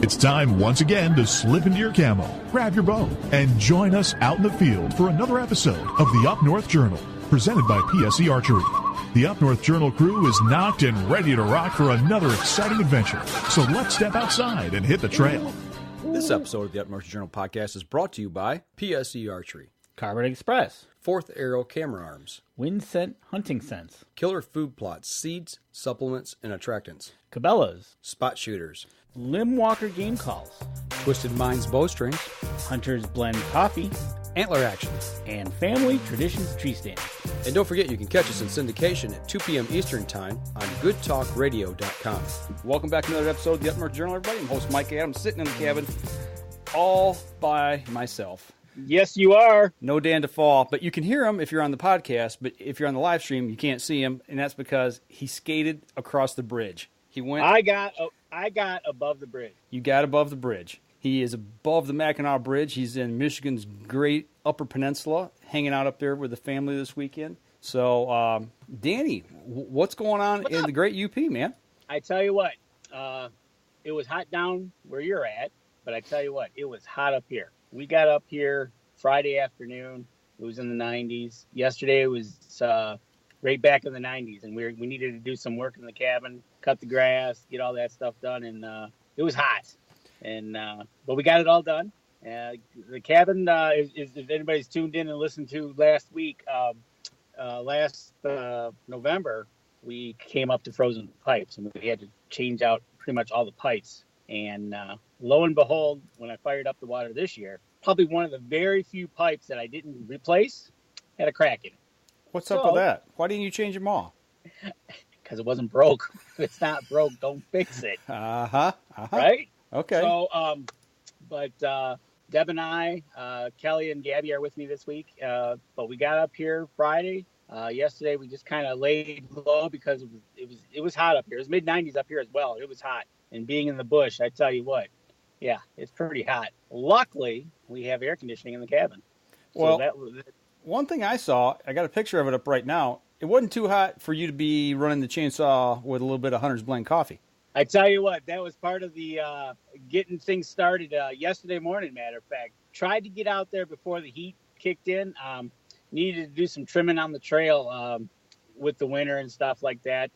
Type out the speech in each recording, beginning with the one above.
It's time once again to slip into your camo, grab your bow, and join us out in the field for another episode of the Up North Journal, presented by PSE Archery. The Up North Journal crew is knocked and ready to rock for another exciting adventure. So let's step outside and hit the trail. This episode of the Up North Journal podcast is brought to you by PSE Archery, Carbon Express, Fourth Arrow Camera Arms, Wind Scent Hunting Sense, Killer Food Plots, Seeds, Supplements, and Attractants, Cabela's, Spot Shooters, Limb Walker Game Calls, Twisted Minds Bowstrings, Hunter's Blend Coffee, Antler Action, and Family Traditions Tree Stand. And don't forget you can catch us in syndication at 2 p.m. Eastern Time on goodtalkradio.com. Welcome back to another episode of the Up North Journal, everybody. I'm host Mike Adams, sitting in the cabin all by myself. Yes, you are. No Dan DeFauw, but you can hear him if you're on the podcast, but if you're on the live stream, you can't see him, and that's because he skated across the bridge. He went. I got above the bridge. You got above the bridge. He is above the Mackinac Bridge. He's in Michigan's great Upper Peninsula, hanging out up there with the family this weekend. So, Danny, what's going on in the great UP, man? I tell you what, it was hot down where you're at, but I tell you what, it was hot up here. We got up here Friday afternoon. It was in the 90s. Yesterday it was right back in the 90s, and we needed to do some work in the cabin, cut the grass, get all that stuff done, and it was hot. And but we got it all done. The cabin is if anybody's tuned in and listened to last week, last November, we came up to frozen pipes, and we had to change out pretty much all the pipes. And lo and behold, when I fired up the water this year, probably one of the very few pipes that I didn't replace had a crack in it. What's up with that? Why didn't you change them all? Because it wasn't broke. If it's not broke, don't fix it. Right? Okay. So, but Deb and I, Kelly and Gabby are with me this week. But we got up here Friday. Yesterday we just kind of laid low because it was hot up here. It was mid-90s up here as well. It was hot. And being in the bush, I tell you what, yeah, it's pretty hot. Luckily, we have air conditioning in the cabin. Well, so one thing I saw, I got a picture of it up right now. It wasn't too hot for you to be running the chainsaw with a little bit of Hunter's Blend coffee. I tell you what, that was part of the getting things started yesterday morning, matter of fact. Tried to get out there before the heat kicked in. Needed to do some trimming on the trail with the winter and stuff like that.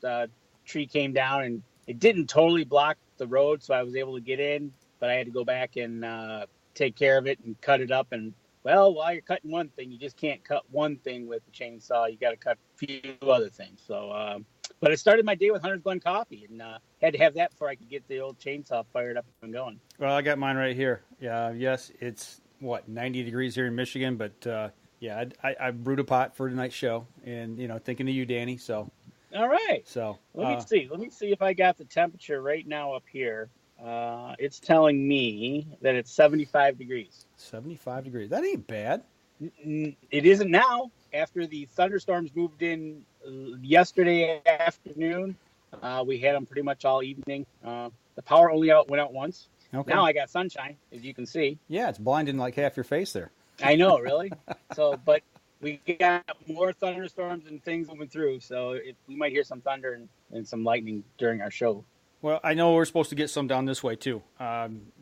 Tree came down, and it didn't totally block the road, so I was able to get in, but I had to go back and take care of it and cut it up. And, well, while you're cutting one thing, you just can't cut one thing with the chainsaw. You got to cut a few other things. So, but I started my day with Hunter's Blend coffee, and had to have that before I could get the old chainsaw fired up and going. Well, I got mine right here. Yeah, yes, it's, 90 degrees here in Michigan, but, yeah, I brewed a pot for tonight's show, and, thinking of you, Danny, so. All right. So let me see if I got the temperature right now up here. It's telling me that it's 75 degrees. 75 degrees. That ain't bad. It isn't now. After the thunderstorms moved in yesterday afternoon, we had them pretty much all evening. The power only went out once. Okay. Now I got sunshine, as you can see. Yeah, it's blinding like half your face there. I know, really. But we got more thunderstorms and things moving through, so we might hear some thunder and some lightning during our show. Well, I know we're supposed to get some down this way, too.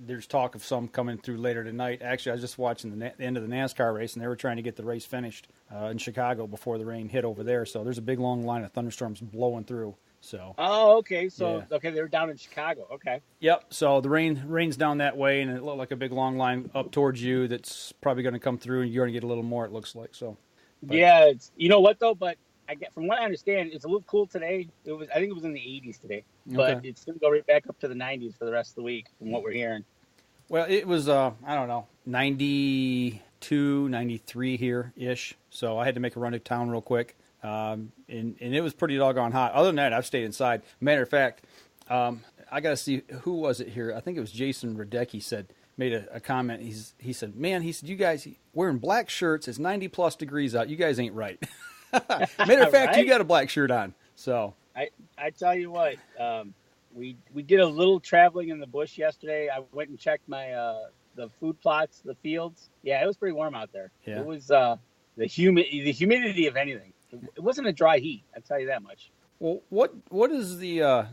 There's talk of some coming through later tonight. Actually, I was just watching the end of the NASCAR race, and they were trying to get the race finished in Chicago before the rain hit over there. So there's a big, long line of thunderstorms blowing through. So. Oh, okay. So, yeah. Okay, they were down in Chicago. Okay. Yep. So the rain's down that way, and it looked like a big, long line up towards you that's probably going to come through, and you're going to get a little more, it looks like. So. But. Yeah, you know what though? But from what I understand, it's a little cool today. I think it was in the 80s today, but It's going to go right back up to the 90s for the rest of the week, from what we're hearing. Well, it was I don't know, 92, 93 here ish. So I had to make a run to town real quick, and it was pretty doggone hot. Other than that, I've stayed inside. Matter of fact, I got to see who was it here. I think it was Jason Radecki made a comment. He said, man, you guys wearing black shirts. It's 90 plus degrees out. You guys ain't right. Matter of fact, right? You got a black shirt on. So I tell you what, we did a little traveling in the bush yesterday. I went and checked my the food plots, the fields. Yeah, it was pretty warm out there. Yeah. It was the humidity of anything. It wasn't a dry heat. I tell you that much. Well, what does the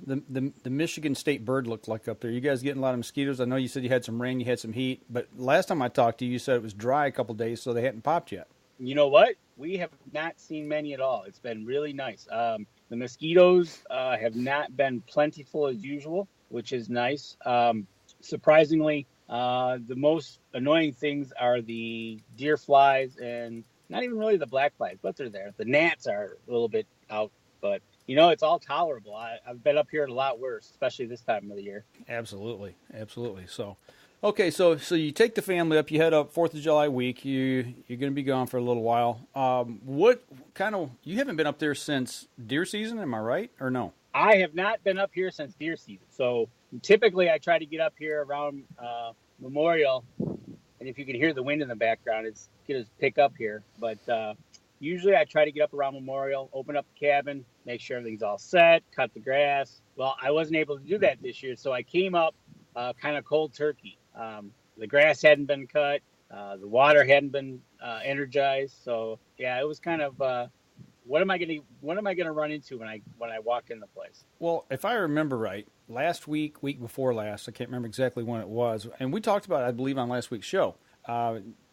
Michigan State bird look like up there? You guys getting a lot of mosquitoes? I know you said you had some rain, you had some heat, but last time I talked to you, you said it was dry a couple of days, so they hadn't popped yet. You know what? We have not seen many at all. It's been really nice. The mosquitoes have not been plentiful as usual, which is nice. Surprisingly, the most annoying things are the deer flies and not even really the black flies, but they're there. The gnats are a little bit out, but it's all tolerable. I've been up here a lot worse, especially this time of the year. Absolutely. So, okay, so you take the family up, you head up 4th of July week, you're going to be gone for a little while. You haven't been up there since deer season, am I right, or no? I have not been up here since deer season. So typically I try to get up here around Memorial, and if you can hear the wind in the background, it's going to pick up here. But usually I try to get up around Memorial, open up the cabin, make sure everything's all set, cut the grass. Well, I wasn't able to do that this year, so I came up kind of cold turkey. The grass hadn't been cut. The water hadn't been energized. So yeah, it was kind of what am I going to run into when I walk in the place? Well, if I remember right, last week before last, I can't remember exactly when it was, and we talked about it, I believe, on last week's show.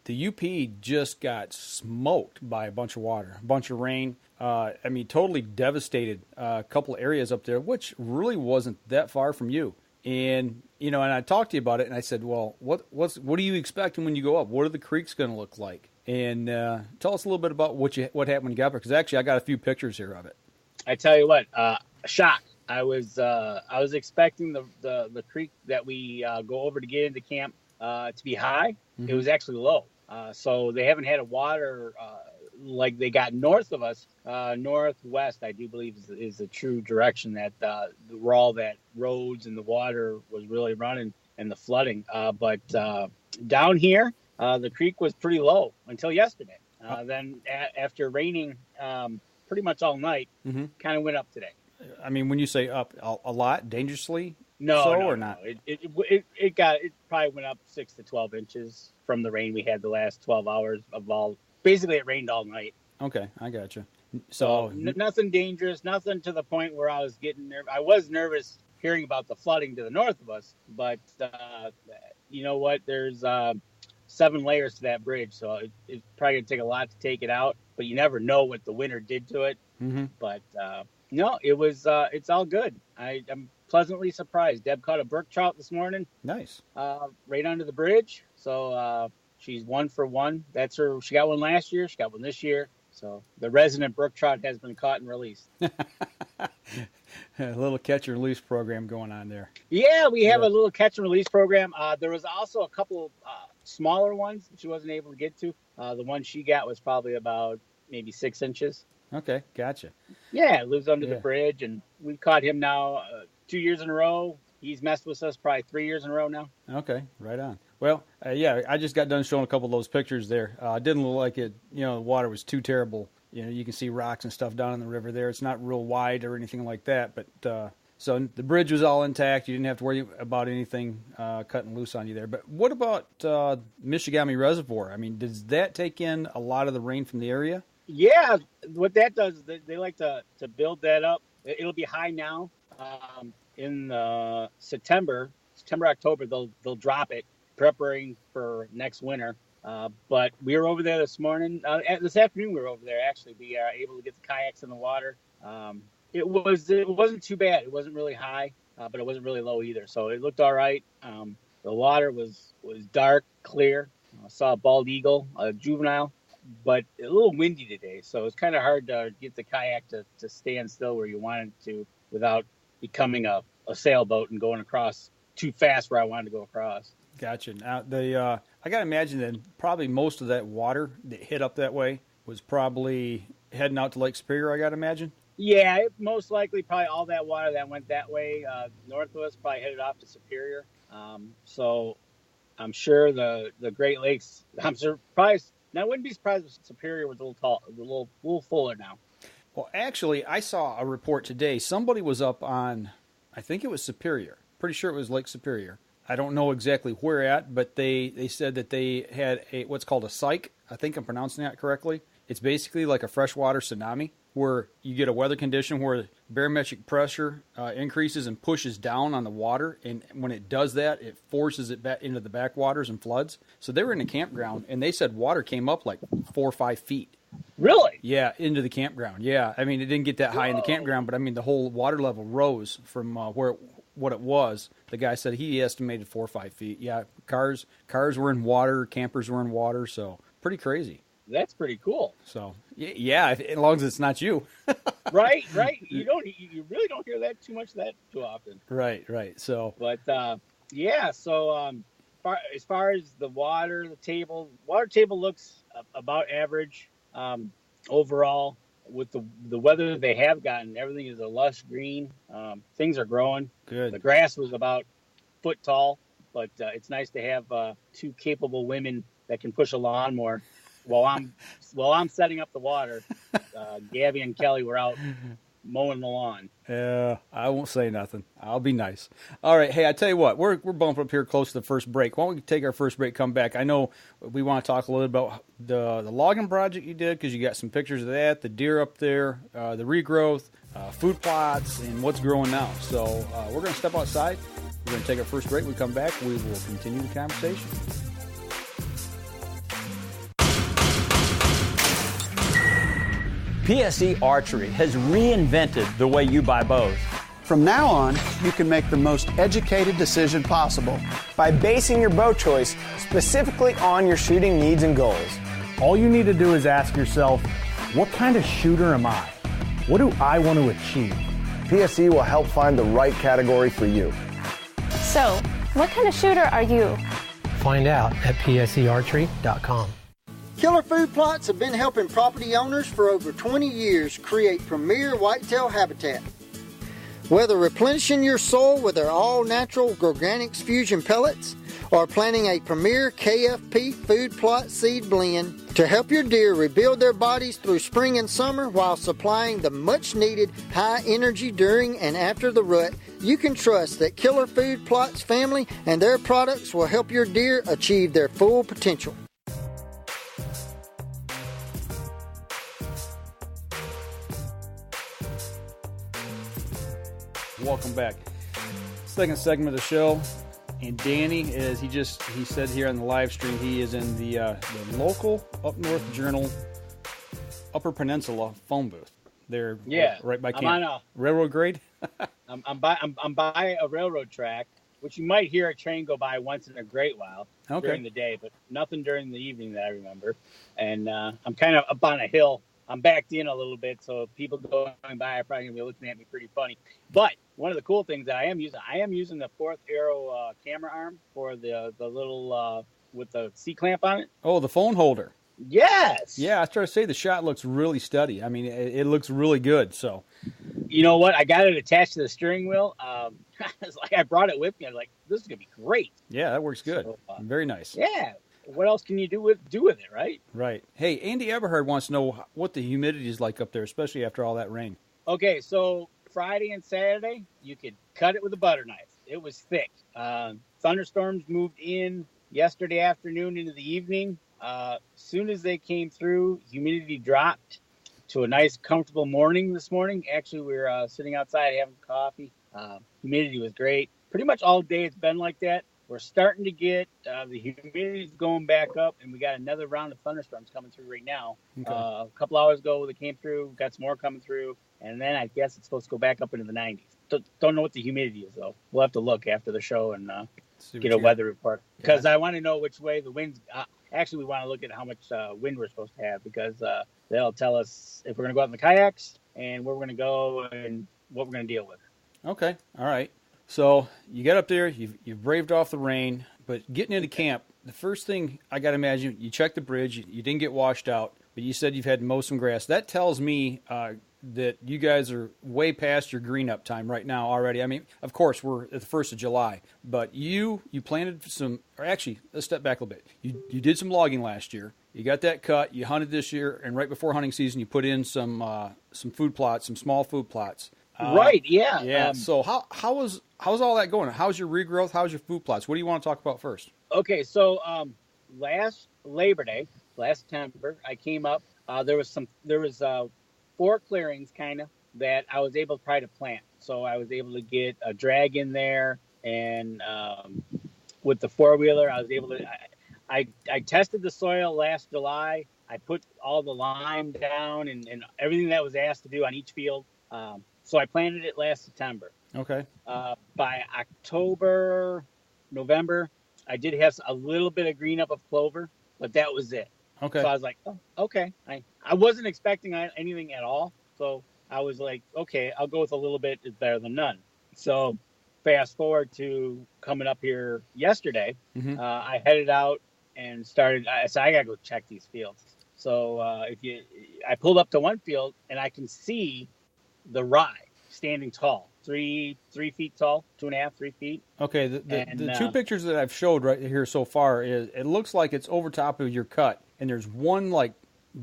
The UP just got smoked by a bunch of water, a bunch of rain. Totally devastated a couple of areas up there, which really wasn't that far from you. And and I talked to you about it, and I said, well, what are you expecting when you go up? What are the creeks going to look like? And tell us a little bit about what happened when you got there, because actually I got a few pictures here of it. I tell you what, shock. I was expecting the creek that we go over to get into camp to be high. Mm-hmm. It was actually low. So they haven't had a water like they got north of us. Northwest, I do believe, is the true direction that where all that roads and the water was really running and the flooding. But down here, the creek was pretty low until yesterday. Then after raining pretty much all night, mm-hmm. kind of went up today. I mean, when you say up, a lot, dangerously? No, or not? It probably went up 6 to 12 inches from the rain we had the last 12 hours of all. Basically, it rained all night. Okay, I got you. So nothing dangerous, nothing to the point where I was getting nervous. I was nervous hearing about the flooding to the north of us, but you know what? There's 7 layers to that bridge, so it's probably going to take a lot to take it out, but you never know what the winter did to it. Mm-hmm. But no, it's all good. I'm pleasantly surprised. Deb caught a brook trout this morning. Nice. Right under the bridge. So she's 1 for 1. That's her. She got one last year. She got one this year. So the resident brook trout has been caught and released. A little catch and release program going on there. Yeah, we have a little catch and release program. There was also a couple smaller ones that she wasn't able to get to. The one she got was probably about maybe 6 inches. Okay, gotcha. Yeah, lives under the bridge, and we've caught him now 2 years in a row. He's messed with us probably 3 years in a row now. Okay, right on. Well, I just got done showing a couple of those pictures there. It didn't look like it, the water was too terrible. You can see rocks and stuff down in the river there. It's not real wide or anything like that, but so the bridge was all intact. You didn't have to worry about anything cutting loose on you there. But what about Michigami Reservoir? I mean, does that take in a lot of the rain from the area? Yeah, what that does is they like to build that up. It'll be high now. In September, October, they'll drop it, preparing for next winter. But we were over there this morning. This afternoon, we were over there. Actually, we are able to get the kayaks in the water. It wasn't too bad. It wasn't really high, but it wasn't really low either. So it looked all right. The water was dark, clear. I saw a bald eagle, a juvenile, but a little windy today. So it's kind of hard to get the kayak to stand still where you want it to without becoming a sailboat and going across too fast where I wanted to go across. Gotcha. Now, I got to imagine that probably most of that water that hit up that way was probably heading out to Lake Superior, I got to imagine. Yeah, most likely probably all that water that went that way north of us probably headed off to Superior. So I'm sure the Great Lakes, I'm surprised. Now, I wouldn't be surprised if Superior was a little fuller now. Well, actually, I saw a report today. Somebody was up on, I think it was Superior. Pretty sure it was Lake Superior. I don't know exactly where at, but they said that they had what's called a psych. I think I'm pronouncing that correctly. It's basically like a freshwater tsunami where you get a weather condition where barometric pressure increases and pushes down on the water. And when it does that, it forces it back into the backwaters and floods. So they were in a campground, and they said water came up like 4 or 5 feet. Really? Yeah, into the campground. Yeah, I mean, it didn't get that high in the campground, but I mean, the whole water level rose from what it was. The guy said he estimated 4 or 5 feet. Yeah, cars were in water, campers were in water, so pretty crazy. That's pretty cool. So yeah, as long as it's not you. right. You really don't hear that too often. Right. So, but yeah. So as far as the water table looks about average overall. With the weather they have gotten, everything is a lush green. Things are growing. Good. The grass was about foot tall, but it's nice to have 2 capable women that can push a lawnmower. While I'm setting up the water, Gabby and Kelly were out mowing the lawn. Yeah, I won't say nothing. I'll be nice. All right. Hey, I tell you what, we're bumping up here close to the first break. Why don't we take our first break, come back? I know we want to talk a little bit about the logging project you did because you got some pictures of that, the deer up there, the regrowth, food plots, and what's growing now. So we're going to step outside. We're going to take our first break. When we come back, we will continue the conversation. PSE Archery has reinvented the way you buy bows. From now on, you can make the most educated decision possible by basing your bow choice specifically on your shooting needs and goals. All you need to do is ask yourself, what kind of shooter am I? What do I want to achieve? PSE will help find the right category for you. So, what kind of shooter are you? Find out at psearchery.com. Killer Food Plots have been helping property owners for over 20 years create premier whitetail habitat. Whether replenishing your soil with their all-natural Organics Fusion pellets or planting a premier KFP food plot seed blend to help your deer rebuild their bodies through spring and summer while supplying the much-needed high energy during and after the rut, you can trust that Killer Food Plots family and their products will help your deer achieve their full potential. Welcome back. Second segment of the show, and Danny he said here on the live stream he is in the local Up North Journal Upper Peninsula phone booth. They're right by camp. I'm on railroad grade. I'm by a railroad track, which you might hear a train go by once in a great while during the day, but nothing during the evening that I remember. And I'm kind of up on a hill. I'm backed in a little bit, so people going by are probably going to be looking at me pretty funny. But one of the cool things that I am using the 4th Arrow camera arm for the little with the C-clamp on it. Oh, the phone holder. Yes. Yeah, I was trying to say the shot looks really steady. I mean, it looks really good. So, you know what? I got it attached to the steering wheel. It's like I brought it with me. I'm like, this is going to be great. Yeah, that works good. So, very nice. Yeah. What else can you do with it, right? Right. Hey, Andy Eberhard wants to know what the humidity is like up there, especially after all that rain. Okay, so Friday and Saturday, you could cut it with a butter knife. It was thick. Thunderstorms moved in yesterday afternoon into the evening. Soon as they came through, humidity dropped to a nice, comfortable morning this morning. Actually, we were sitting outside having coffee. Humidity was great. Pretty much all day it's been like that. We're starting to get the humidity going back up, and we got another round of thunderstorms coming through right now. Okay. A couple hours ago, they came through, got some more coming through, and then I guess it's supposed to go back up into the 90s. Don't know what the humidity is, though. We'll have to look after the show and get a weather report. Because I want to know which way the wind's actually, we want to look at how much wind we're supposed to have, because they'll tell us if we're going to go out in the kayaks and where we're going to go and what we're going to deal with. Okay, all right. So you got up there, you've braved off the rain, but getting into camp, the first thing I got to imagine, you checked the bridge, you didn't get washed out, but you said you've had to mow some grass. That tells me that you guys are way past your green up time right now already. I mean, of course, we're at the 1st of July, but you planted some, or actually, let's step back a little bit. You did some logging last year. You got that cut, you hunted this year, and right before hunting season, you put in some food plots, some small food plots. Right. Yeah. Yeah. So how's all that going? How's your regrowth? How's your food plots? What do you want to talk about first? Okay. So last Labor Day, last September, I came up. There was 4 clearings kind of that I was able to try to plant. So I was able to get a drag in there, and with the 4-wheeler, I was able to. I tested the soil last July. I put all the lime down and everything that was asked to do on each field. So I planted it last September. Okay. By October, November, I did have a little bit of green up of clover, but that was it. Okay. So I was like, oh, okay. I wasn't expecting anything at all. So I was like, okay, I'll go with a little bit. It's better than none. So fast forward to coming up here yesterday, I headed out and started. I said, I got to go check these fields. So I pulled up to one field and I can see the rye standing tall, 3 feet tall, 2.5, 3 feet. Okay. The 2 pictures that I've showed right here so far is it looks like it's over top of your cut, and there's one like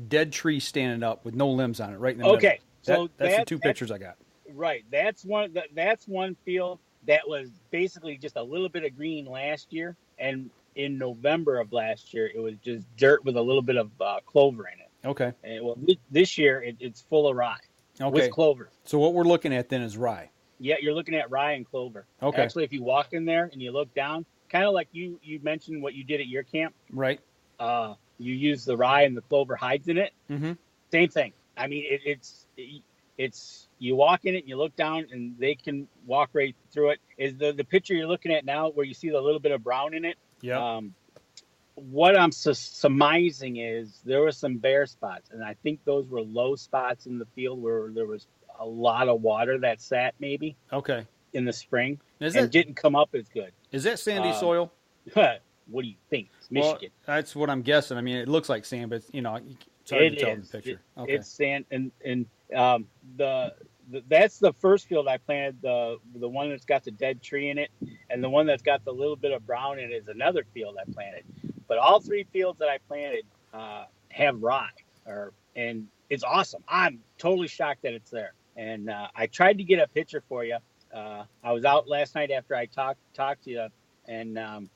dead tree standing up with no limbs on it right in the middle. Okay. So that's the 2 pictures I got. Right. That's one field that was basically just a little bit of green last year, and in November of last year, it was just dirt with a little bit of clover in it. Okay. And this year, it's full of rye with clover. So what we're looking at then is rye. Yeah, you're looking at rye and clover. Okay. Actually, if you walk in there and you look down, kind of like you mentioned what you did at your camp. Right. You use the rye and the clover hides in it. Mm-hmm. Same thing. I mean, it's you walk in it and you look down and they can walk right through it. Is the picture you're looking at now where you see the little bit of brown in it? Yeah. What I'm surmising is there were some bare spots, and I think those were low spots in the field where there was a lot of water that sat maybe. Okay. In the spring and didn't come up as good. Is that sandy soil? What do you think? It's Michigan. Well, that's what I'm guessing. I mean, it looks like sand, but it's hard to tell in the picture. Okay. It's sand, and that's the first field I planted. The one that's got the dead tree in it, and the one that's got the little bit of brown in it is another field I planted. But all 3 fields that I planted have rye, and it's awesome. I'm totally shocked that it's there. And I tried to get a picture for you. I was out last night after I talked to you, and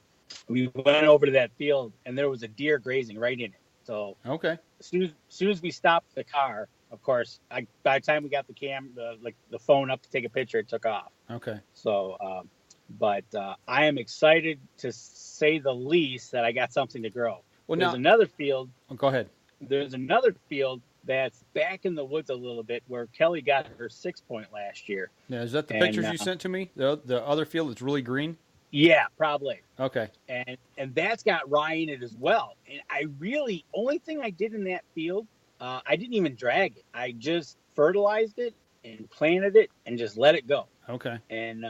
we went over to that field, and there was a deer grazing right in it. So okay, as soon as we stopped the car, of course, by the time we got the phone up to take a picture, it took off. Okay. So, but I am excited to say the least that I got something to grow. Well, there's another field. Oh, go ahead. There's another field that's back in the woods a little bit where Kelly got her 6-point last year. Yeah, is that the pictures you sent to me? The other field that's really green? Yeah, probably. Okay. And that's got rye in it as well. And only thing I did in that field, I didn't even drag it. I just fertilized it and planted it and just let it go. Okay. And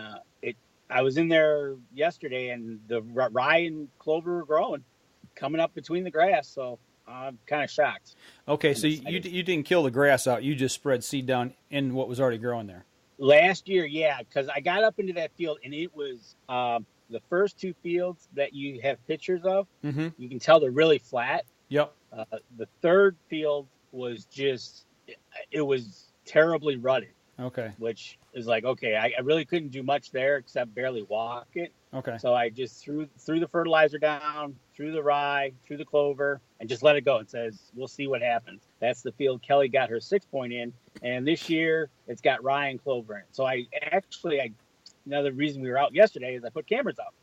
I was in there yesterday, and the rye and clover were growing, coming up between the grass. So I'm kind of shocked. Okay, so you didn't kill the grass out. You just spread seed down in what was already growing there. Last year, yeah, because I got up into that field, and it was the first 2 fields that you have pictures of. Mm-hmm. You can tell they're really flat. Yep. The third field was it was terribly rutted. Okay. Which is like, okay, I really couldn't do much there except barely walk it. Okay. So I just threw the fertilizer down, threw the rye, threw the clover, and just let it go. It says, we'll see what happens. That's the field Kelly got her 6-point in. And this year, it's got rye and clover in it. So another reason we were out yesterday is I put cameras out.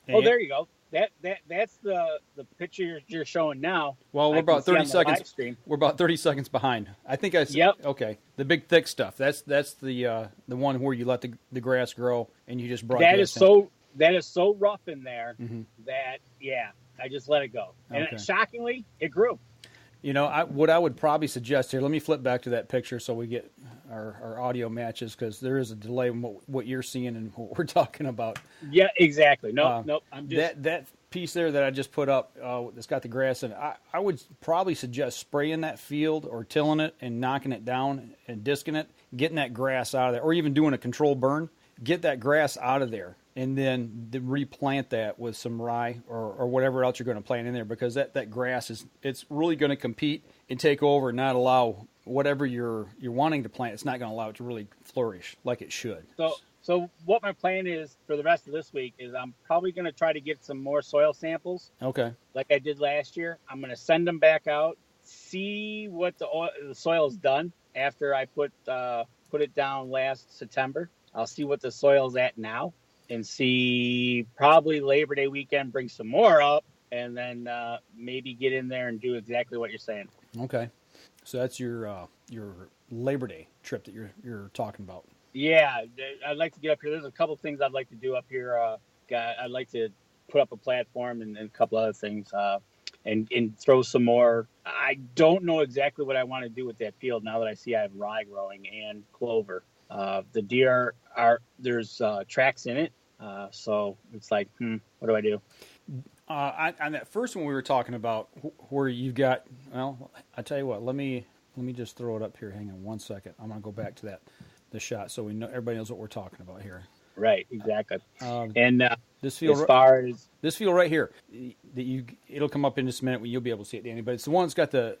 Oh, there you go. That's the picture you're showing now. Well, we're about 30 seconds. We're about 30 seconds behind. I think I said. Yep. Okay. The big thick stuff. That's the one where you let the grass grow and you just broadcast. That is so rough in there that I just let it go. And shockingly, it grew. What I would probably suggest here. Let me flip back to that picture so we get our audio matches, because there is a delay in what you're seeing and what we're talking about. Yeah, exactly. Nope. I'm just that piece there that I just put up that's got the grass in it. I would probably suggest spraying that field or tilling it and knocking it down and disking it, getting that grass out of there, or even doing a controlled burn. Get that grass out of there, and then replant that with some rye or whatever else you're going to plant in there, because that grass it's really going to compete and take over and not allow whatever you're wanting to plant, it's not going to allow it to really flourish like it should. So what my plan is for the rest of this week is I'm probably going to try to get some more soil samples. Okay. Like I did last year. I'm going to send them back out, see what the soil's done after I put it down last September. I'll see what the soil's at now and see probably Labor Day weekend, bring some more up, and then maybe get in there and do exactly what you're saying. Okay. So that's your Labor Day trip that you're talking about. Yeah, I'd like to get up here. There's a couple things I'd like to do up here. I'd like to put up a platform and a couple other things, and throw some more. I don't know exactly what I want to do with that field now that I see I have rye growing and clover. The deer there's tracks in it, so it's like, what do I do? On that first one we were talking about, where you've got, well, I tell you what, let me just throw it up here. Hang on one second. I'm gonna go back to the shot so we know everybody knows what we're talking about here. Right, exactly. And this field, as far as this field right here, it'll come up in just a minute when you'll be able to see it, Danny. But it's the one that's got the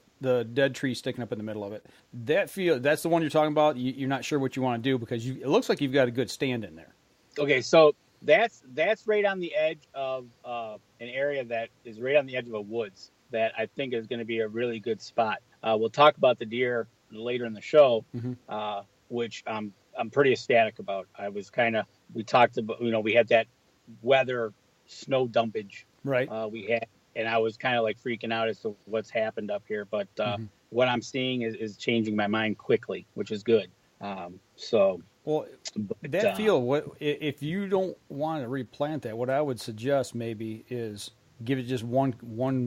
dead tree sticking up in the middle of it. That field, that's the one you're talking about. You're not sure what you want to do because it looks like you've got a good stand in there. Okay, so that's right on the edge of an area that is right on the edge of a woods that I think is going to be a really good spot. We'll talk about the deer later in the show, which I'm pretty ecstatic about. We talked about, we had that weather snow dumpage. Right. We had, and I was kind of like freaking out as to what's happened up here. But what I'm seeing is changing my mind quickly, which is good. Well, that field, if you don't want to replant that, what I would suggest maybe is give it just one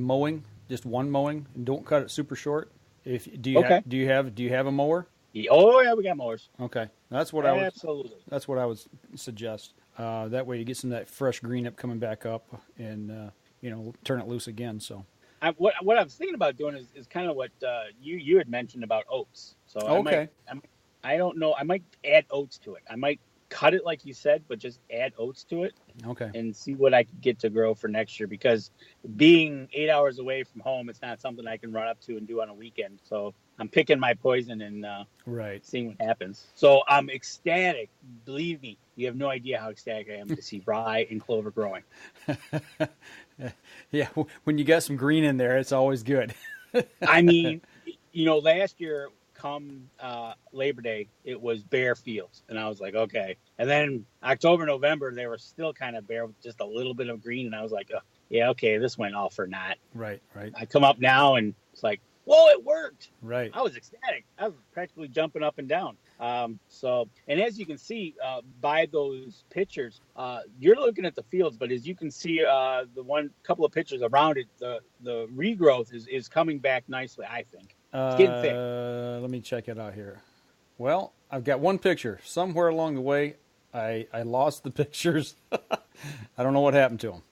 mowing, and don't cut it super short. Do you have a mower? Oh yeah, we got mowers. Okay, that's what That's what I would suggest. That way you get some of that fresh green up coming back up, and turn it loose again. So what I was thinking about doing is kind of what you had mentioned about oats. So I don't know. I might add oats to it. I might cut it like you said, but just add oats to it. Okay. And see what I can get to grow for next year, because being 8 hours away from home, it's not something I can run up to and do on a weekend. So I'm picking my poison and seeing what happens. So I'm ecstatic. Believe me, you have no idea how ecstatic I am to see rye and clover growing. Yeah, when you got some green in there, it's always good. I mean, last year, come Labor Day, it was bare fields, and I was like, okay. And then October, November, they were still kind of bare with just a little bit of green, and I was like, oh, yeah, okay, this went all for naught. Right. I come up now, and it's like, whoa, it worked. Right. I was ecstatic. I was practically jumping up and down. And as you can see by those pictures, you're looking at the fields, but as you can see, the couple of pictures around it, the regrowth is coming back nicely, I think. It's getting thick. Let me check it out here. Well, I've got one picture. Somewhere along the way, I lost the pictures. I don't know what happened to them.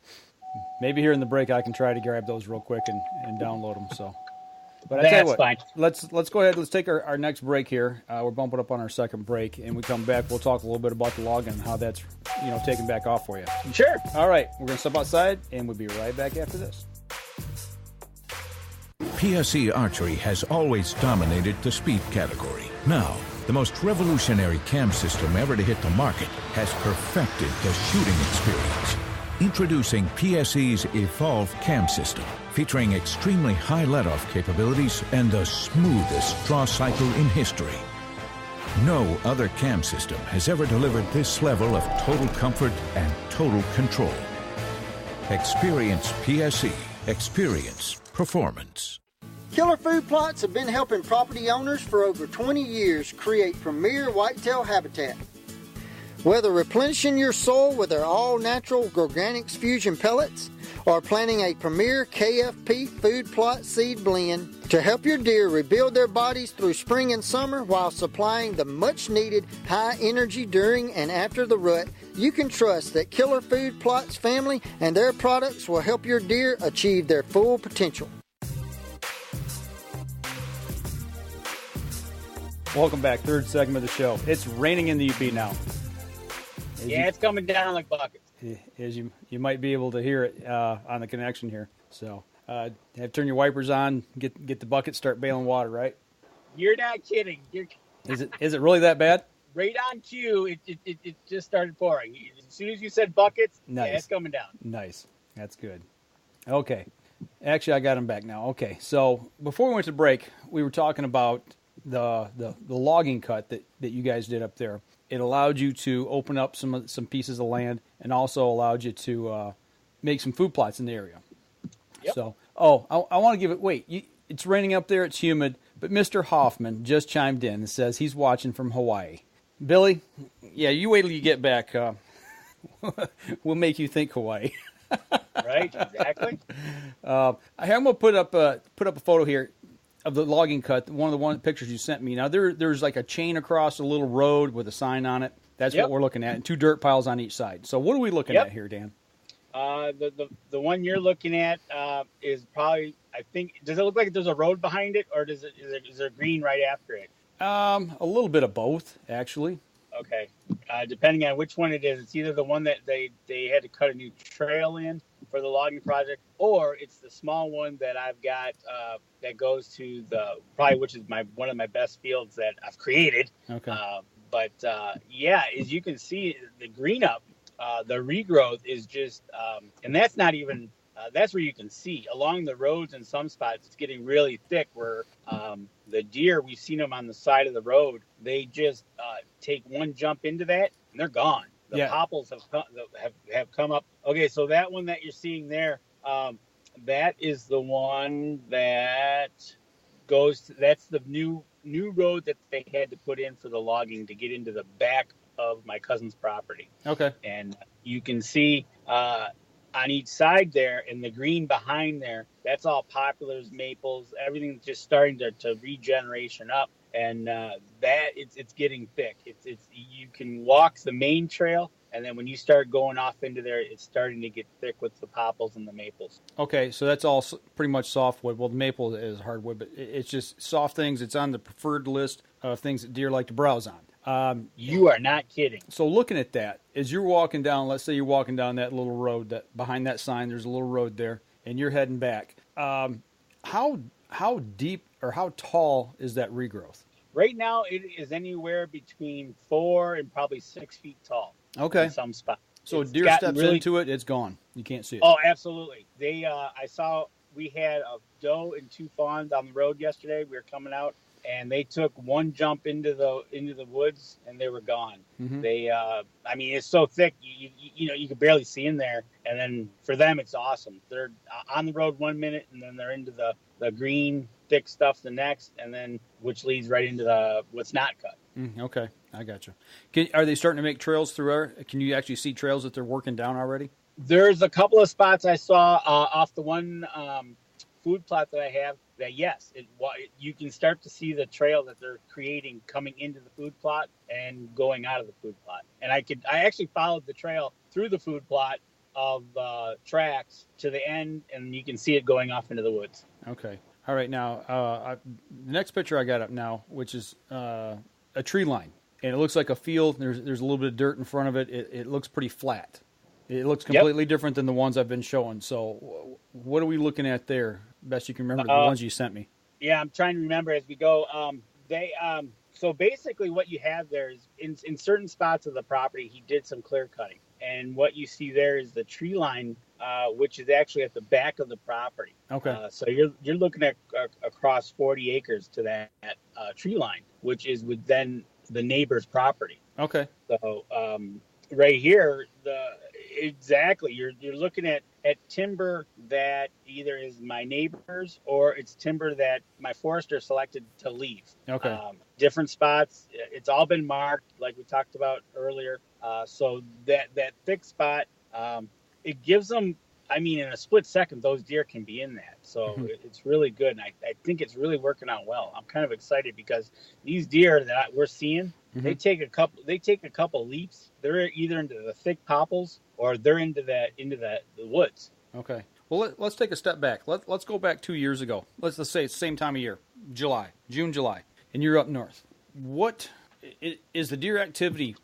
Maybe here in the break I can try to grab those real quick and download them. So, but I tell you what, fine. Let's go ahead. Let's take our next break here. We're bumping up on our second break, and we come back. We'll talk a little bit about the logging and how that's taken back off for you. Sure. All right, we're gonna step outside, and we'll be right back after this. PSE Archery has always dominated the speed category. Now, the most revolutionary cam system ever to hit the market has perfected the shooting experience. Introducing PSE's Evolve Cam System, featuring extremely high let-off capabilities and the smoothest draw cycle in history. No other cam system has ever delivered this level of total comfort and total control. Experience PSE. Experience performance. Killer Food Plots have been helping property owners for over 20 years create premier whitetail habitat. Whether replenishing your soil with their all-natural Organics Fusion pellets or planting a premier KFP food plot seed blend to help your deer rebuild their bodies through spring and summer while supplying the much-needed high energy during and after the rut, you can trust that Killer Food Plots family and their products will help your deer achieve their full potential. Welcome back, third segment of the show. It's raining in the UP now. It's coming down like buckets. As you might be able to hear it on the connection here. So have turn your wipers on, get the bucket, start bailing water, right? You're not kidding. Is it really that bad? Right on cue, it just started pouring. As soon as you said buckets, nice. Yeah, it's coming down. Nice. That's good. Okay. Actually, I got them back now. Okay. So before we went to break, we were talking about the logging cut that you guys did up there. It allowed you to open up some pieces of land and also allowed you to make some food plots in the area. Yep. So, I want to give it, it's raining up there, it's humid, but Mr. Hoffman just chimed in and says he's watching from Hawaii. Billy, yeah, you wait till you get back. We'll make you think Hawaii. Right, exactly. I'm going to put up a photo here of the logging cut, one of the pictures you sent me. Now, there's like a chain across a little road with a sign on it. That's what we're looking at, and 2 dirt piles on each side. So what are we looking at here, Dan? The one you're looking at is probably, I think, does it look like there's a road behind it, or is there green right after it? A little bit of both, actually. Okay. Depending on which one it is, it's either the one that they had to cut a new trail in for the logging project, or it's the small one that I've got that goes to which is one of my best fields that I've created. Okay. But as you can see, the green up, the regrowth is just, and that's not even. That's where you can see along the roads in some spots it's getting really thick where the deer, we've seen them on the side of the road, they just take one jump into that and they're gone. The popples have come up. Okay, so that one that you're seeing there, that is the one that that's the new road that they had to put in for the logging to get into the back of my cousin's property. Okay. And you can see on each side there, and the green behind there, that's all poplars, maples, everything's just starting to regeneration up, and it's getting thick. It's you can walk the main trail, and then when you start going off into there, it's starting to get thick with the poplars and the maples. Okay, so that's all pretty much softwood. Well, the maple is hardwood, but it's just soft things. It's on the preferred list of things that deer like to browse on. You are not kidding. So looking at that, as you're walking down, let's say you're walking down that little road, that behind that sign, there's a little road there, and you're heading back. How deep or how tall is that regrowth? Right now, it is anywhere between 4 and probably 6 feet tall. Okay. In some spots. So a deer steps into it, it's gone. You can't see it. Oh, absolutely. I saw we had a doe and 2 fawns on the road yesterday. We were coming out. And they took one jump into the woods, and they were gone. Mm-hmm. It's so thick, you could barely see in there. And then for them, it's awesome. They're on the road 1 minute, and then they're into the green, thick stuff the next, and then which leads right into what's not cut. Okay, I got you. Are they starting to make trails through there? Can you actually see trails that they're working down already? There's a couple of spots I saw off the one food plot that I have. That yes, you can start to see the trail that they're creating coming into the food plot and going out of the food plot. And I actually followed the trail through the food plot of tracks to the end, and you can see it going off into the woods. Okay. All right. Now, the next picture I got up now, which is a tree line, and it looks like a field. There's a little bit of dirt in front of it. It looks pretty flat. It looks completely different than the ones I've been showing. So what are we looking at there? Best you can remember, the ones you sent me. Yeah, I'm trying to remember as we go. So basically what you have there is in certain spots of the property, he did some clear cutting. And what you see there is the tree line, which is actually at the back of the property. Okay. So you're looking at across 40 acres to that tree line, which is with then the neighbor's property. Okay. So right here, you're looking at timber that either is my neighbor's or it's timber that my forester selected to leave. Okay. Different spots. It's all been marked like we talked about earlier. So that thick spot, it gives them, in a split second, those deer can be in that. So it's really good. And I think it's really working out well. I'm kind of excited because these deer that we're seeing, they take a couple leaps. They're either into the thick popples or they're into the woods. Okay. Well, let's take a step back. Let's go back 2 years ago. Let's say it's the same time of year, June, July, and you're up north. What is the deer activity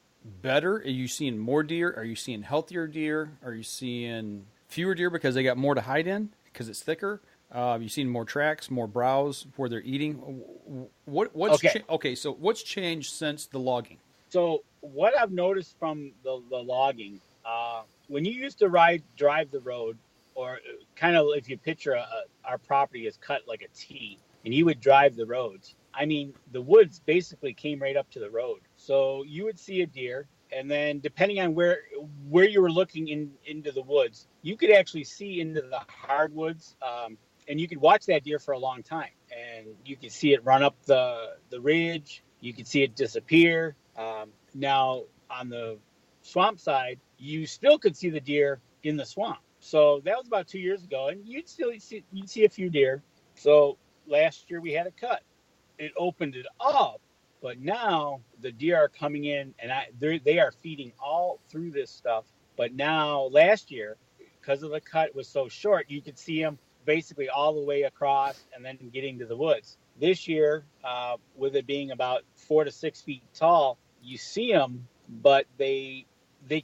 better? Are you seeing more deer? Are you seeing healthier deer? Are you seeing fewer deer because they got more to hide in because it's thicker? You've seen more tracks, more browse where they're eating. What's okay? So what's changed since the logging? So what I've noticed from the logging, when you used to drive the road, or kind of if you picture our property is cut like a T, and you would drive the roads. I mean, the woods basically came right up to the road. So you would see a deer, and then depending on where you were looking into the woods, you could actually see into the hardwoods, and you could watch that deer for a long time. And you could see it run up the ridge. You could see it disappear. Now, on the swamp side, you still could see the deer in the swamp. So that was about 2 years ago, and you'd see a few deer. So last year we had a cut. It opened it up, but now the deer are coming in, and they are feeding all through this stuff. But now last year, because of the cut was so short, you could see them basically all the way across and then getting to the woods. This year, with it being about 4 to 6 feet tall, you see them, but they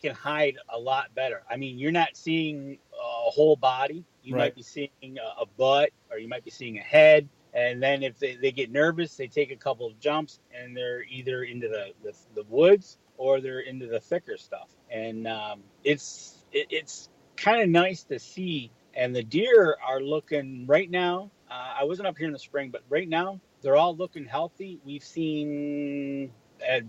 can hide a lot better. I mean, you're not seeing a whole body. You might be seeing a butt, or you might be seeing a head. And then if they get nervous, they take a couple of jumps, and they're either into the woods or they're into the thicker stuff. And it's kind of nice to see. And the deer are looking right now. I wasn't up here in the spring, but right now they're all looking healthy. We've seen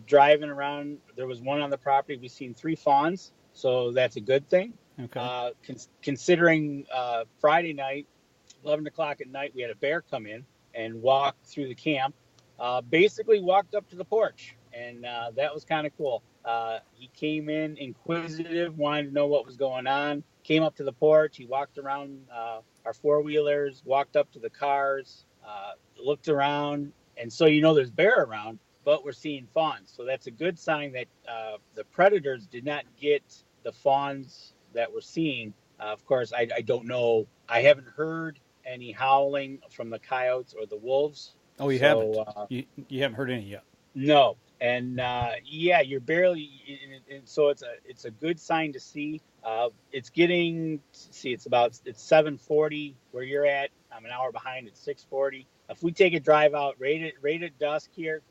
driving around. There was one on the property. We've seen 3 fawns, so that's a good thing. Okay. Considering Friday night, 11 o'clock at night, we had a bear come in and walk through the camp. Basically walked up to the porch, and that was kind of cool. He came in inquisitive, wanted to know what was going on. Came up to the porch. He walked around our 4-wheelers, walked up to the cars, looked around, and so there's bear around, but we're seeing fawns. So that's a good sign that the predators did not get the fawns that we're seeing. Of course, I don't know. I haven't heard any howling from the coyotes or the wolves. Oh, you haven't? You haven't heard any yet? No. And you're barely. And so it's a good sign to see. It's getting. See, it's 7:40 where you're at. I'm an hour behind. It's 6:40. If we take a drive out right at dusk here,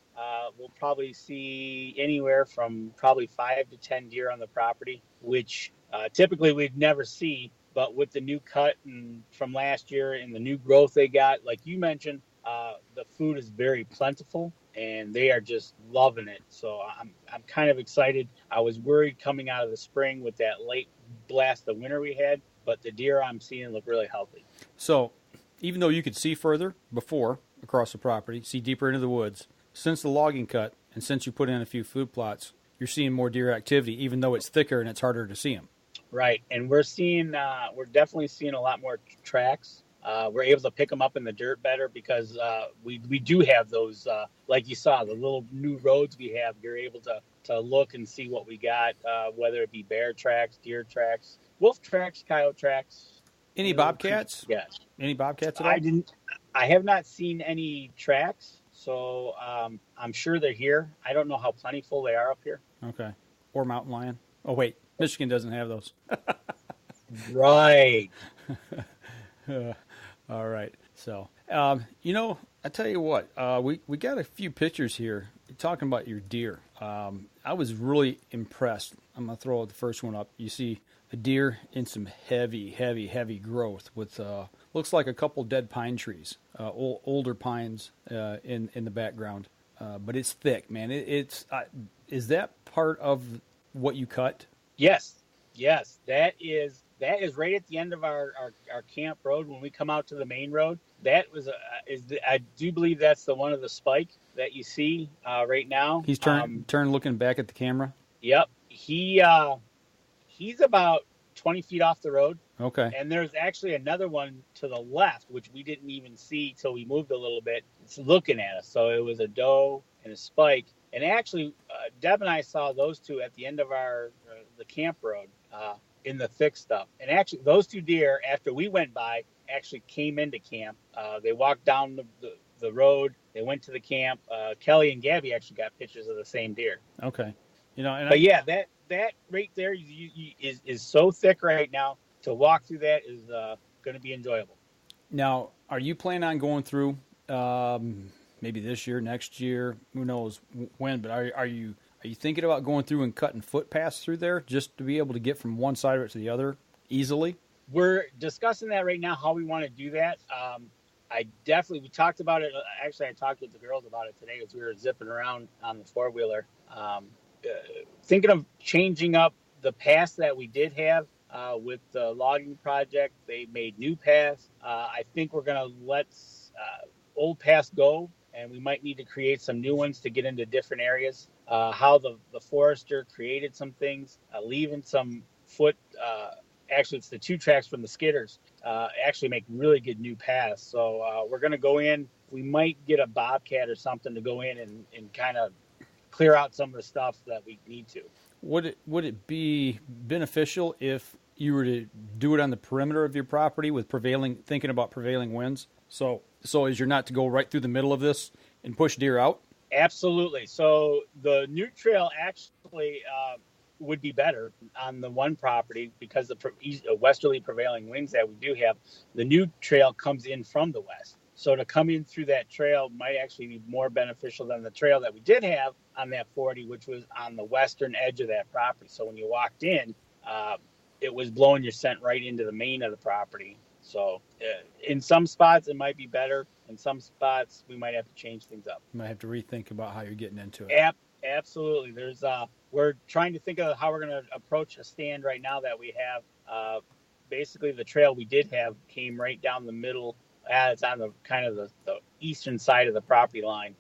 we'll probably see anywhere from probably 5 to 10 deer on the property, which typically we'd never see. But with the new cut and from last year and the new growth they got, like you mentioned, the food is very plentiful, and they are just loving it. So I'm kind of excited. I was worried coming out of the spring with that late blast of winter we had, but the deer I'm seeing look really healthy. So even though you could see further before across the property, see deeper into the woods, since the logging cut and since you put in a few food plots, you're seeing more deer activity, even though it's thicker and it's harder to see them. Right, and we're definitely seeing a lot more tracks. We're able to pick them up in the dirt better because we do have those, like you saw, the little new roads we have. You're able to look and see what we got, whether it be bear tracks, deer tracks, wolf tracks, coyote tracks. Any bobcats? Yes. Any bobcats at all? I have not seen any tracks, so I'm sure they're here. I don't know how plentiful they are up here. Okay. Or mountain lion. Oh, wait. Michigan doesn't have those. Right. All right. So, I tell you what, we got a few pictures here talking about your deer. I was really impressed. I'm going to throw the first one up. You see a deer in some heavy growth with looks like a couple dead pine trees, older pines in the background. But it's thick, man. Is that part of what you cut? Yes. That is right at the end of our camp road. When we come out to the main road, that was I do believe that's the one of the spike that you see right now. He's turned looking back at the camera. Yep. He's about 20 feet off the road. Okay. And there's actually another one to the left, which we didn't even see till we moved a little bit. It's looking at us. So it was a doe and a spike. And actually, Deb and I saw those two at the end of the camp road in the thick stuff. And actually, those 2 deer, after we went by, actually came into camp. They walked down the road. They went to the camp. Kelly and Gabby actually got pictures of the same deer. Okay. That right there is so thick right now. To walk through that is going to be enjoyable. Now, are you planning on going through maybe this year, next year, who knows when? But are you thinking about going through and cutting footpaths through there just to be able to get from one side of it to the other easily? We're discussing that right now, how we want to do that. We talked about it. Actually, I talked with the girls about it today as we were zipping around on the four-wheeler. Thinking of changing up the paths that we did have with the logging project. They made new paths. I think we're going to let old paths go, and we might need to create some new ones to get into different areas. How the forester created some things, leaving some foot. Actually, it's the two tracks from the skidders. Actually make really good new paths. So we're going to go in. We might get a bobcat or something to go in and kind of clear out some of the stuff that we need to. Would it be beneficial if you were to do it on the perimeter of your property with thinking about prevailing winds? So as you're not to go right through the middle of this and push deer out? Absolutely. So the new trail actually would be better on the one property because the westerly prevailing winds that we do have. The new trail comes in from the west. So to come in through that trail might actually be more beneficial than the trail that we did have on that 40, which was on the western edge of that property. So when you walked in, it was blowing your scent right into the main of the property. So in some spots, it might be better. In some spots, we might have to change things up. You might have to rethink about how you're getting into it. Absolutely. We're trying to think of how we're going to approach a stand right now that we have. Basically, the trail we did have came right down the middle. It's on the kind of the eastern side of the property line.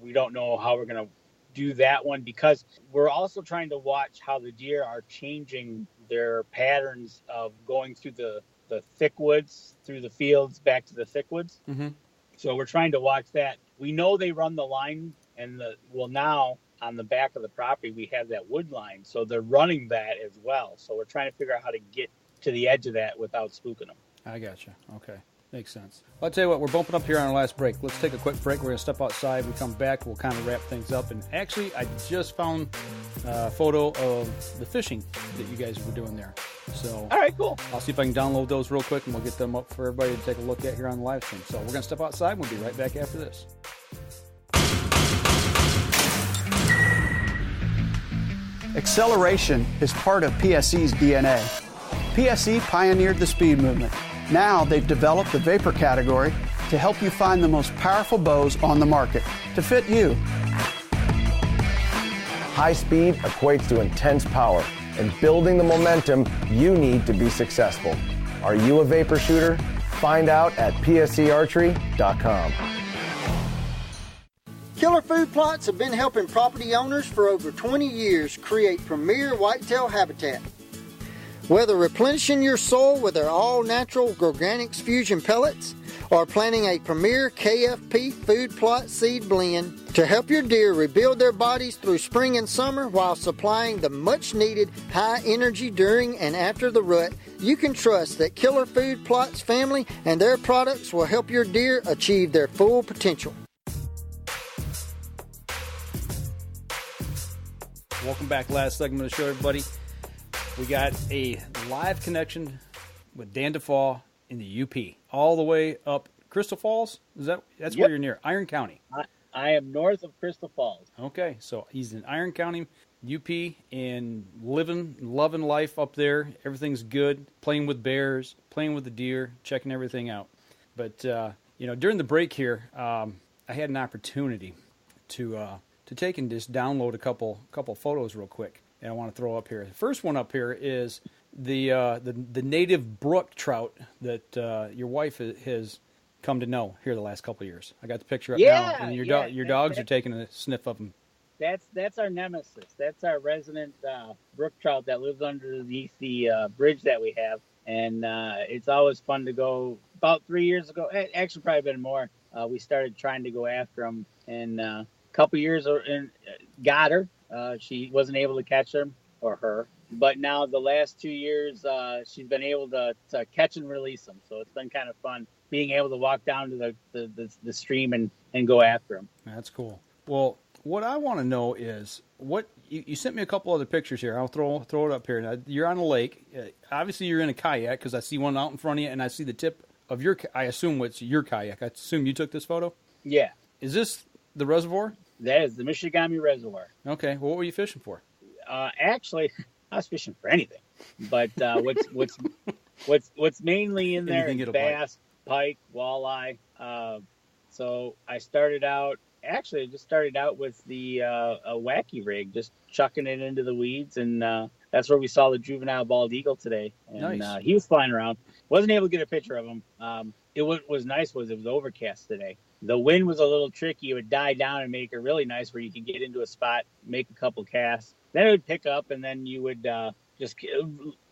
We don't know how we're going to do that one because we're also trying to watch how the deer are changing their patterns of going through the thick woods, through the fields, back to the thick woods. Mm-hmm. So we're trying to watch that. We know they run the line now on the back of the property, we have that wood line. So they're running that as well. So we're trying to figure out how to get to the edge of that without spooking them. I gotcha. Okay. Makes sense. Well, I'll tell you what, we're bumping up here on our last break. Let's take a quick break. We're going to step outside. We come back, we'll kind of wrap things up. And actually, I just found a photo of the fishing that you guys were doing there. So, all right, cool. I'll see if I can download those real quick, and we'll get them up for everybody to take a look at here on the live stream. So we're going to step outside. We'll be right back after this. Acceleration is part of PSE's DNA. PSE pioneered the speed movement. Now they've developed the vapor category to help you find the most powerful bows on the market to fit you. High speed equates to intense power and building the momentum you need to be successful. Are you a vapor shooter? Find out at psearchery.com. Killer Food Plots have been helping property owners for over 20 years create premier whitetail habitat. Whether replenishing your soil with their all-natural Organics Fusion pellets or planting a premier KFP food plot seed blend to help your deer rebuild their bodies through spring and summer while supplying the much-needed high energy during and after the rut, you can trust that Killer Food Plots family and their products will help your deer achieve their full potential. Welcome back. Last segment of the show, everybody. We got a live connection with Dan DeFauw in the UP, all the way up Crystal Falls. That's Yep. where you're near, Iron County. I am north of Crystal Falls. Okay, so he's in Iron County, UP, and loving life up there. Everything's good. Playing with bears, playing with the deer, checking everything out. But during the break here, I had an opportunity to take and just download a couple photos real quick. And I want to throw up here. The first one up here is the native brook trout that your wife has come to know here the last couple of years. I got the picture up now, and your dogs are taking a sniff of them. That's our nemesis. That's our resident brook trout that lives underneath the bridge that we have, and it's always fun to go. About 3 years ago, actually probably been more, we started trying to go after them, and a couple years and got her. She wasn't able to catch them or her, but now the last 2 years she's been able to catch and release them. So it's been kind of fun being able to walk down to the stream and go after them. That's cool. Well, what I want to know is what you sent me a couple other pictures here. I'll throw it up here. Now, you're on a lake. Obviously, you're in a kayak because I see one out in front of you, and I see the tip of your, I assume it's your kayak. I assume you took this photo? Yeah. Is this the reservoir? That is the Michigami Reservoir. Okay. Well, what were you fishing for? Actually, I was fishing for anything, but what's mainly in there is bass, pike, walleye. So I started out. Actually, I just started out with the a wacky rig, just chucking it into the weeds, and that's where we saw the juvenile bald eagle today. And nice. He was flying around. Wasn't able to get a picture of him. What was nice was it was overcast today. The wind was a little tricky. It would die down and make it really nice where you could get into a spot, make a couple casts. Then it would pick up, and then you would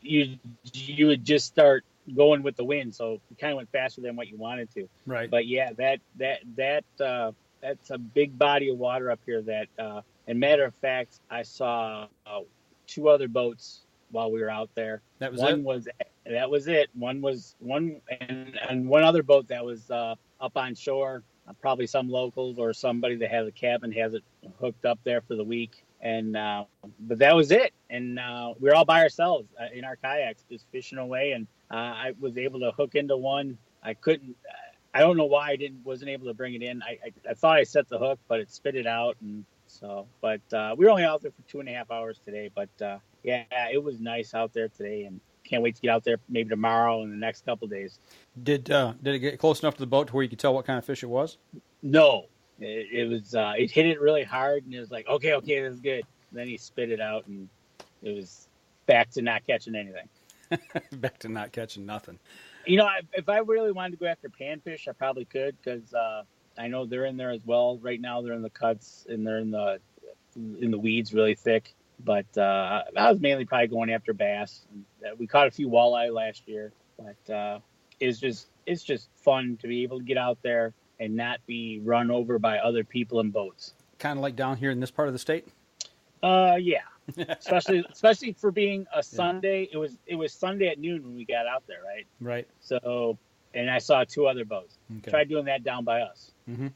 you would just start going with the wind. So it kind of went faster than what you wanted to. Right. But yeah, that's a big body of water up here. That, and matter of fact, I saw 2 other boats while we were out there. That was it. One was and one other boat that was up on shore. Probably some locals or somebody that has a cabin has it hooked up there for the week. And but that was it. And we were all by ourselves in our kayaks, just fishing away. And I was able to hook into one. I couldn't. I don't know why I wasn't able to bring it in. I thought I set the hook, but it spit it out. And so, but we were only out there for 2.5 hours today. But yeah, it was nice out there today, and can't wait to get out there maybe tomorrow and the next couple of days. Did it get close enough to the boat to where you could tell what kind of fish it was? No, it was. It hit it really hard, and it was like, okay, this is good. And then he spit it out, and it was back to not catching anything. Back to not catching nothing. You know, if I really wanted to go after panfish, I probably could, because I know they're in there as well. Right now, they're in the cuts and they're in the weeds really thick. But I was mainly probably going after bass. We caught a few walleye last year, but it's just fun to be able to get out there and not be run over by other people in boats. Kind of like down here in this part of the state. Yeah. especially for being a Sunday. It was Sunday at noon when we got out there, right? Right. So, and I saw 2 other boats. Okay. Tried doing that down by us. Mm-hmm.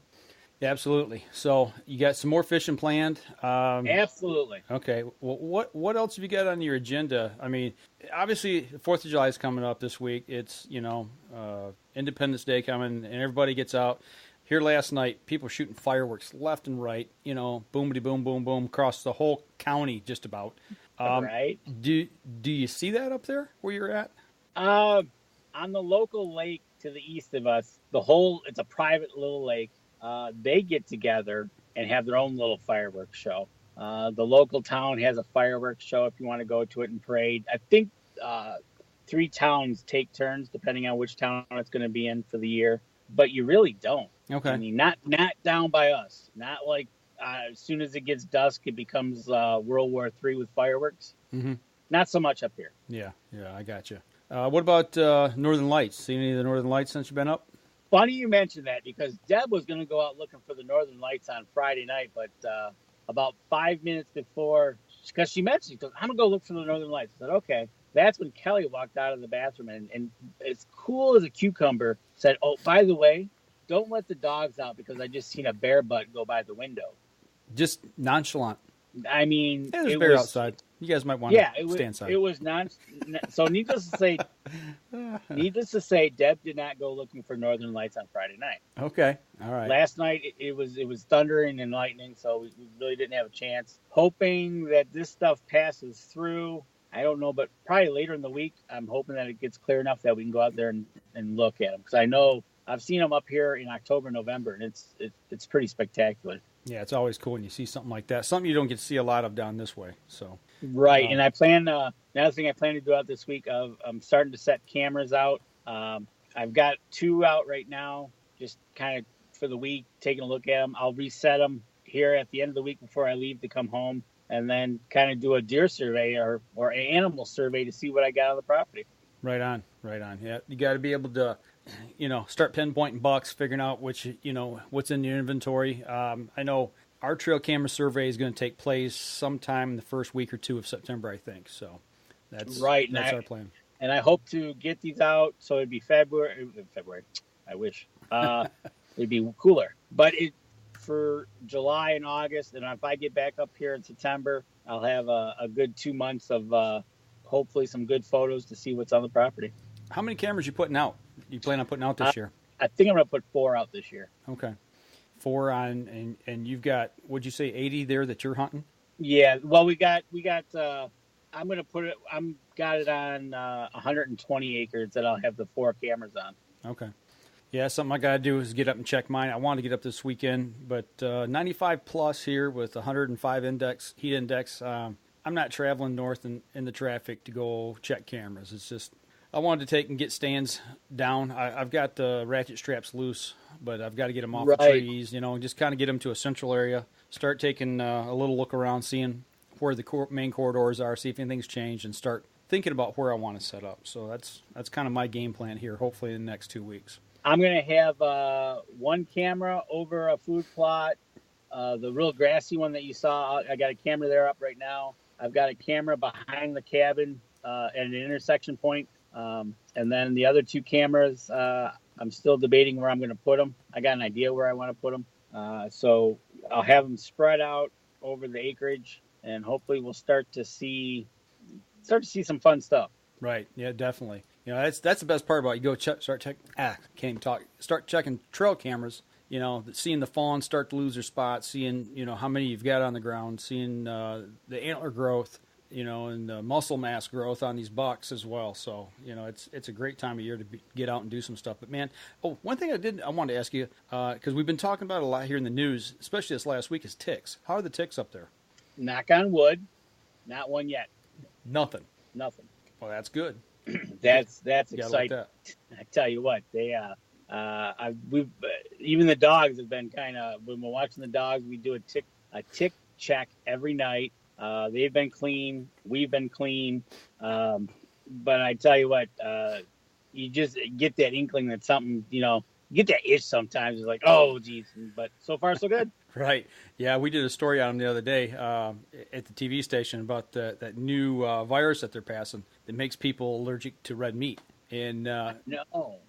Yeah, absolutely. So you got some more fishing planned? Absolutely. Okay. Well, what else have you got on your agenda? I mean, obviously, the 4th of July is coming up this week. It's, Independence Day coming, and everybody gets out. Here last night, people shooting fireworks left and right, boomity boom, boom, boom, across the whole county just about. Right. Do you see that up there where you're at? On the local lake to the east of us, it's a private little lake. They get together and have their own little fireworks show. The local town has a fireworks show if you want to go to it and parade. I think 3 towns take turns depending on which town it's going to be in for the year, but you really don't. Okay. I mean, not down by us. Not like as soon as it gets dusk, it becomes World War III with fireworks. Mm-hmm. Not so much up here. Yeah, I got you. What about Northern Lights? Seen any of the Northern Lights since you've been up? Funny you mentioned that, because Deb was going to go out looking for the Northern Lights on Friday night, but about 5 minutes before, because she mentioned, I'm going to go look for the Northern Lights. I said, okay. That's when Kelly walked out of the bathroom and as cool as a cucumber said, oh, by the way, don't let the dogs out because I just seen a bear butt go by the window. Just nonchalant. I mean, there's a bear outside. You guys might want to stay inside. It was so needless to say, Deb did not go looking for Northern Lights on Friday night. Okay. All right. Last night it was thundering and lightning, so we really didn't have a chance. Hoping that this stuff passes through. I don't know, but probably later in the week, I'm hoping that it gets clear enough that we can go out there and look at them. Because I know I've seen them up here in October, November, and it's pretty spectacular. Yeah, it's always cool when you see something like that. Something you don't get to see a lot of down this way. So right, and I plan another thing I plan to do out this week. I'm starting to set cameras out. I've got 2 out right now, just kind of for the week, taking a look at them. I'll reset them here at the end of the week before I leave to come home, and then kind of do a deer survey or an animal survey to see what I got on the property. Right on. Yeah, you got to be able to, start pinpointing bucks, figuring out which, what's in your inventory. I know our trail camera survey is going to take place sometime in the first week or 2 of September, I think. So that's right. That's our plan. And I hope to get these out so it'd be February. I wish it'd be cooler, but for July and August, and if I get back up here in September, I'll have a good 2 months of hopefully some good photos to see what's on the property. How many cameras you putting out? you plan on putting out this year? I think I'm going to put 4 out this year. Okay. 4 on, and you've got, would you say 80 there that you're hunting? Yeah. Well, we got. I'm going to put it. Got it on 120 acres that I'll have the 4 cameras on. Okay. Yeah, something I got to do is get up and check mine. I wanted to get up this weekend, but 95 plus here with 105 heat index. I'm not traveling north in the traffic to go check cameras. It's just, I wanted to take and get stands down. I've got the ratchet straps loose, but I've got to get them off the trees, just kind of get them to a central area, start taking a little look around, seeing where the main corridors are, see if anything's changed, and start thinking about where I want to set up. So that's kind of my game plan here, hopefully in the next 2 weeks. I'm going to have 1 camera over a food plot, the real grassy one that you saw. I got a camera there up right now. I've got a camera behind the cabin at an intersection point. And then the other 2 cameras, I'm still debating where I'm going to put them. I got an idea where I want to put them. So I'll have them spread out over the acreage, and hopefully we'll start to see some fun stuff. Right. Yeah, definitely. That's the best part about it. You go start checking trail cameras, seeing the fawns start to lose their spots, seeing, how many you've got on the ground, seeing the antler growth, and the muscle mass growth on these bucks as well. So, it's a great time of year to get out and do some stuff. But man, one thing I wanted to ask you, because we've been talking about it a lot here in the news, especially this last week, is ticks. How are the ticks up there? Knock on wood, not one yet. Nothing. Well, that's good. That's exciting. Like that. I tell you what, they we've even the dogs have been kind of, when we're watching the dogs, we do a tick check every night. They've been clean, we've been clean, but I tell you what, you just get that inkling that something, you get that itch sometimes. It's like, oh geez, but so far so good. Right. Yeah, we did a story on them the other day at the TV station about that new virus that they're passing that makes people allergic to red meat. And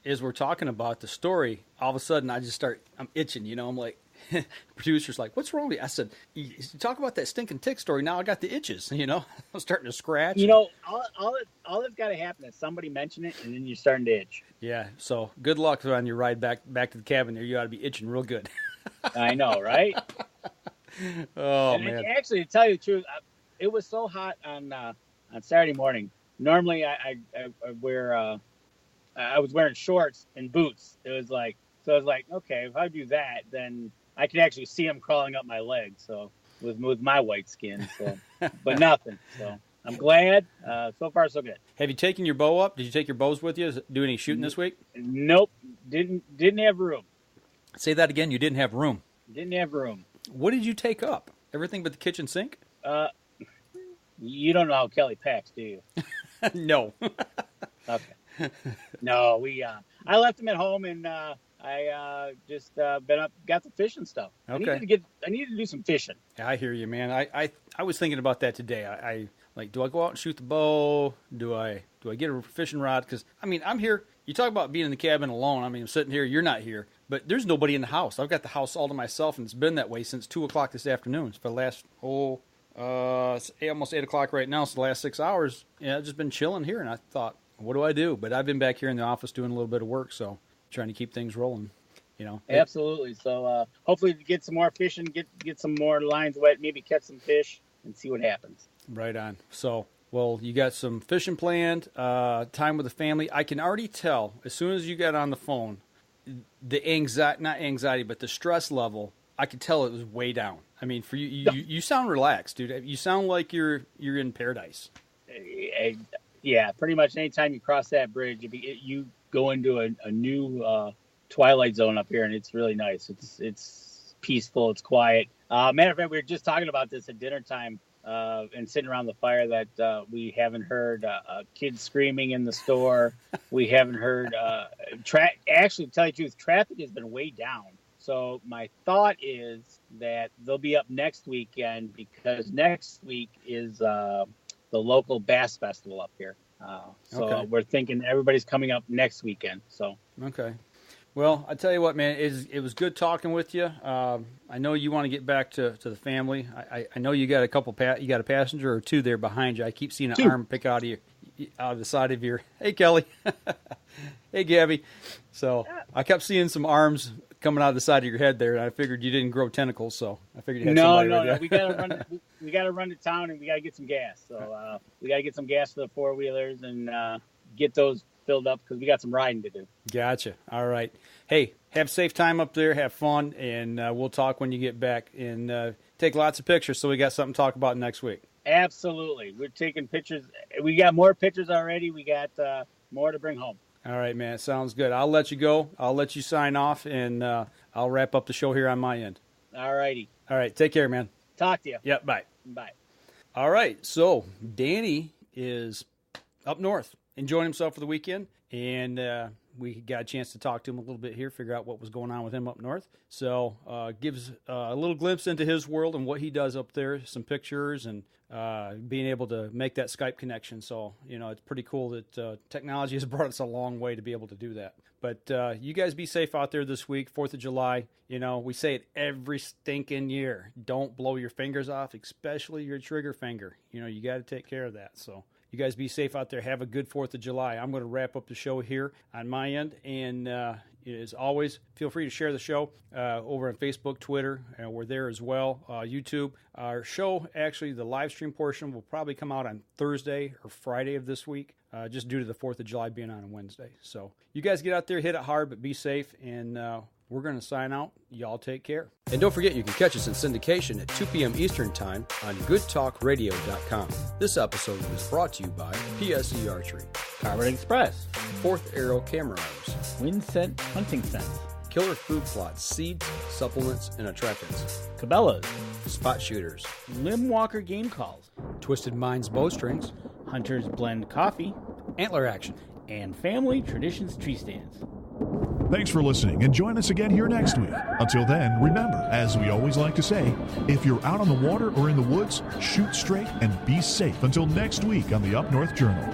as we're talking about the story, all of a sudden I'm itching, I'm like, producer's like, what's wrong with you? I said, you talk about that stinking tick story, now I got the itches, I'm starting to scratch. All that's got to happen is somebody mention it, and then you're starting to itch. Yeah, so good luck on your ride back to the cabin there. You ought to be itching real good. I know, right? Man. Actually, to tell you the truth, it was so hot on Saturday morning. Normally, I was wearing shorts and boots. I was like, okay, if I do that, then I can actually see them crawling up my legs. So with my white skin, so but nothing. So I'm glad. So far, so good. Have you taken your bow up? Did you take your bows with you? Do any shooting this week? Nope. Didn't have room. Say that again. You didn't have room. Didn't have room. What did you take up? Everything but the kitchen sink? You don't know how Kelly packs, do you? No. Okay. No, I left him at home, and I just been up, got the fishing stuff. Okay. I needed to do some fishing. Yeah, I hear you, man. I was thinking about that today. I like, do I go out and shoot the bow? Do I get a fishing rod? Because I'm here. You talk about being in the cabin alone. I'm sitting here. You're not here, but there's nobody in the house. I've got the house all to myself, and it's been that way since 2:00 this afternoon. It's for the last it's almost 8 o'clock right now. So the last 6 hours, I've just been chilling here, and I thought, what do I do? But I've been back here in the office doing a little bit of work, so trying to keep things rolling. Absolutely. So hopefully get some more fishing, get some more lines wet, maybe catch some fish, and see what happens. Right on. So, well, you got some fishing planned, time with the family. I can already tell as soon as you got on the phone, not anxiety, but the stress level, I could tell it was way down. For you sound relaxed, dude. You sound like you're in paradise. Yeah, pretty much anytime you cross that bridge, you go into a new twilight zone up here, and it's really nice. It's peaceful. It's quiet. Matter of fact, we were just talking about this at dinner time and sitting around the fire that we haven't heard kids screaming in the store. We haven't heard actually, to tell you the truth, traffic has been way down. So my thought is that they'll be up next weekend, because next week is the local bass festival up here. So we're thinking everybody's coming up next weekend. So okay. Well, I tell you what, man, it was good talking with you. I know you want to get back to the family. I know you got you got a passenger or two there behind you. I keep seeing an arm pick out of out of the side of your, hey, Kelly. Hey, Gabby. So I kept seeing some arms coming out of the side of your head there, and I figured you didn't grow tentacles, so I figured you had somebody right there. We gotta run to town, and we gotta get some gas. So we gotta get some gas for the 4-wheelers and get those filled up because we got some riding to do. Gotcha. All right. Hey, have a safe time up there. Have fun, and we'll talk when you get back, and take lots of pictures so we got something to talk about next week. Absolutely. We're taking pictures. We got more pictures already. We got more to bring home. All right, man. Sounds good. I'll let you go. I'll let you sign off, and I'll wrap up the show here on my end. All righty. All right. Take care, man. Talk to you. Yep. Bye. Bye. All right. So Danny is up north, enjoying himself for the weekend, and we got a chance to talk to him a little bit here, figure out what was going on with him up north. So gives a little glimpse into his world and what he does up there, some pictures, and being able to make that Skype connection. So, it's pretty cool that technology has brought us a long way to be able to do that. But you guys be safe out there this week, 4th of July. We say it every stinking year. Don't blow your fingers off, especially your trigger finger. You got to take care of that. So you guys be safe out there. Have a good 4th of July. I'm going to wrap up the show here on my end. And as always, feel free to share the show over on Facebook, Twitter. We're there as well. YouTube. Our show, actually, the live stream portion will probably come out on Thursday or Friday of this week, just due to the 4th of July being on a Wednesday. So you guys get out there, hit it hard, but be safe. And we're going to sign out. Y'all take care. And don't forget, you can catch us in syndication at 2 p.m. Eastern Time on goodtalkradio.com. This episode was brought to you by PSE Archery, Carbon Express, 4th Arrow Camera Arms, Winsent Hunting Sense, Killer Food Plots, Seeds, Supplements, and Attractants, Cabela's, Spot Shooters, Limb Walker Game Calls, Twisted Minds Bowstrings, Hunter's Blend Coffee, Antler Action, and Family Traditions Tree Stands. Thanks for listening, and join us again here next week. Until then, remember, as we always like to say, if you're out on the water or in the woods, shoot straight and be safe until next week on the Up North Journal.